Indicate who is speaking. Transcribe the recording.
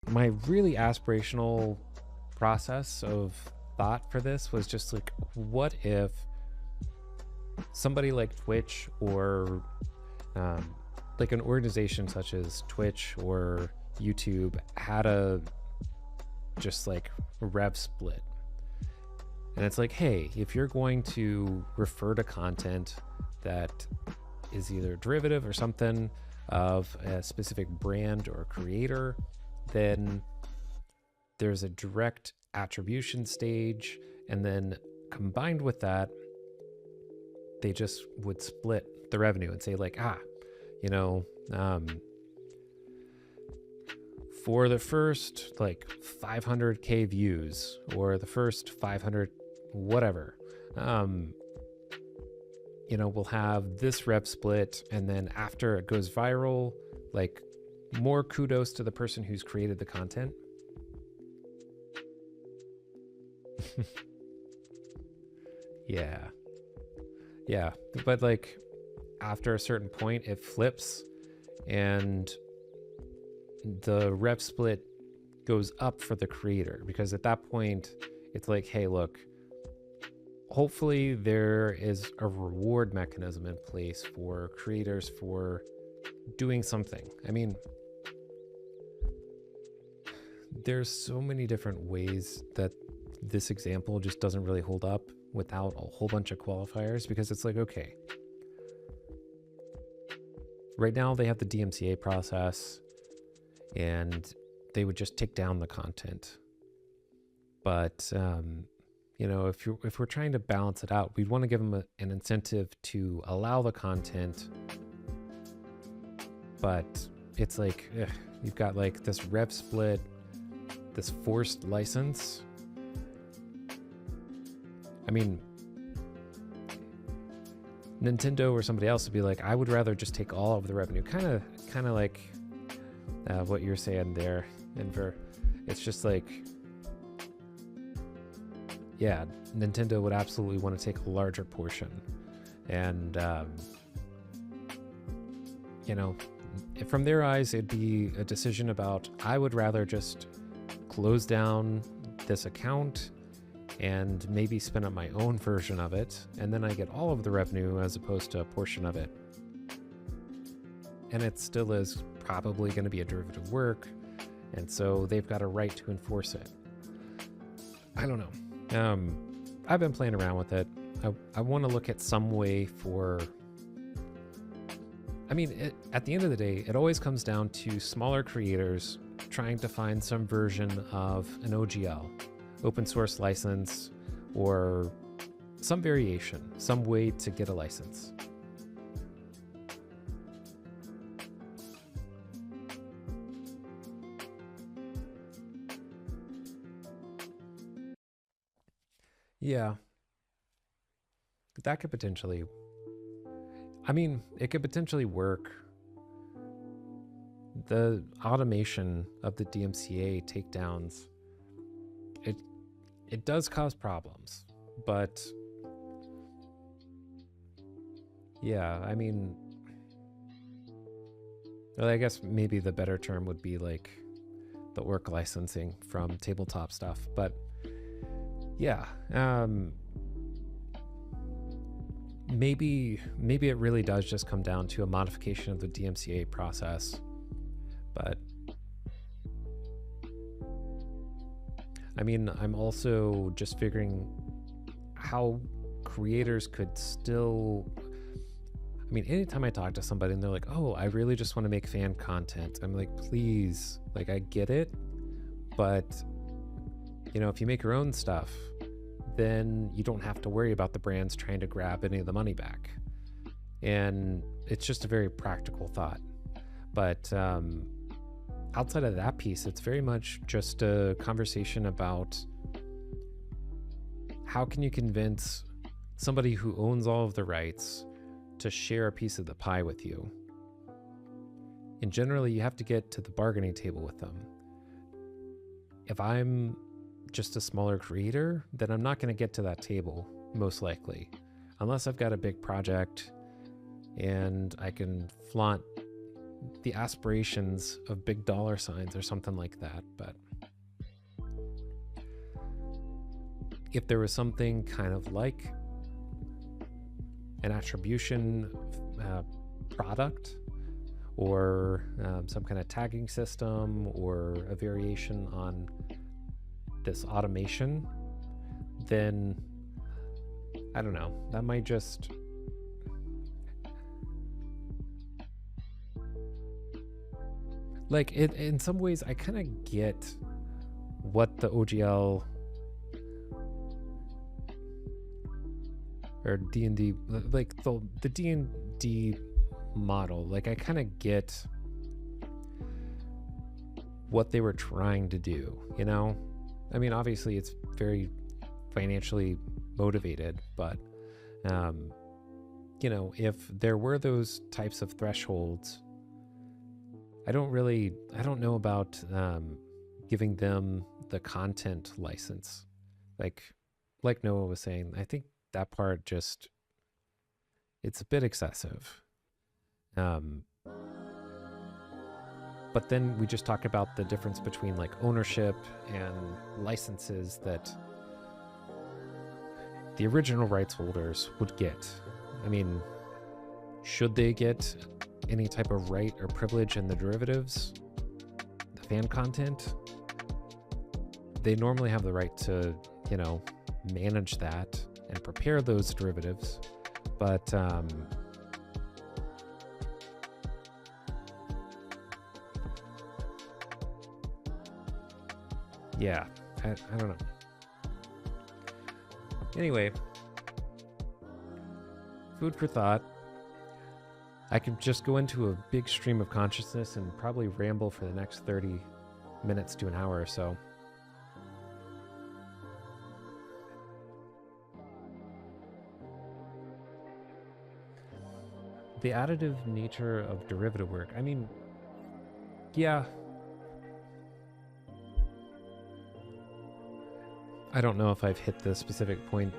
Speaker 1: my really aspirational process of thought for this was just like, what if somebody like Twitch or like an organization such as Twitch or YouTube had a just like rev split? And it's like, hey, if you're going to refer to content that is either derivative or something of a specific brand or creator, then there's a direct attribution stage, and then combined with that, they just would split the revenue and say like, you know, for the first like 500k views or the first 500 whatever, you know, we'll have this rev split, and then after it goes viral, like more kudos to the person who's created the content. Yeah, but like after a certain point it flips and the rev split goes up for the creator, because at that point it's like, hey, look, hopefully there is a reward mechanism in place for creators for doing something. I mean, there's so many different ways that this example just doesn't really hold up without a whole bunch of qualifiers, because it's like, okay, right now they have the DMCA process and they would just take down the content. But you know, if we're trying to balance it out, we'd want to give them an incentive to allow the content. But it's like, you've got like this rev split, this forced license. I mean, Nintendo or somebody else would be like, I would rather just take all of the revenue. Kind of like what you're saying there, Inver. It's just like, yeah, Nintendo would absolutely want to take a larger portion. And, you know, from their eyes, it'd be a decision about, I would rather just close down this account and maybe spin up my own version of it, and then I get all of the revenue as opposed to a portion of it. And it still is probably going to be a derivative work, and so they've got a right to enforce it. I don't know. I've been playing around with it. I want to look at some way for... I mean, at the end of the day, it always comes down to smaller creators trying to find some version of an OGL, open source license, or some variation, some way to get a license. Yeah, that could potentially, I mean, it could potentially work. The automation of the DMCA takedowns, it does cause problems, but yeah, I mean, well, I guess maybe the better term would be like the orc licensing from tabletop stuff, but yeah, maybe it really does just come down to a modification of the DMCA process. But I mean, I'm also just figuring how creators could still, I mean, anytime I talk to somebody and they're like, oh, I really just want to make fan content, I'm like, please, like, I get it, but you know, if you make your own stuff, then you don't have to worry about the brands trying to grab any of the money back. And it's just a very practical thought. But outside of that piece, it's very much just a conversation about how can you convince somebody who owns all of the rights to share a piece of the pie with you. And generally, you have to get to the bargaining table with them. If I'm just a smaller creator, then I'm not going to get to that table, most likely, unless I've got a big project and I can flaunt the aspirations of big dollar signs or something like that. But if there was something kind of like an attribution product, or some kind of tagging system, or a variation on this automation, then I don't know, that might just like it. In some ways I kind of get what the OGL or D&D, like the D&D model, like I kind of get what they were trying to do, you know? I mean, obviously it's very financially motivated, but you know, if there were those types of thresholds, I don't know about giving them the content license. Like Noah was saying, I think that part just, it's a bit excessive. But then we just talk about the difference between like ownership and licenses that the original rights holders would get. I mean, should they get any type of right or privilege in the derivatives, the fan content? They normally have the right to, you know, manage that and prepare those derivatives. But yeah, I don't know. Anyway, food for thought. I could just go into a big stream of consciousness and probably ramble for the next 30 minutes to an hour or so. The additive nature of derivative work. I mean, yeah. I don't know if I've hit the specific point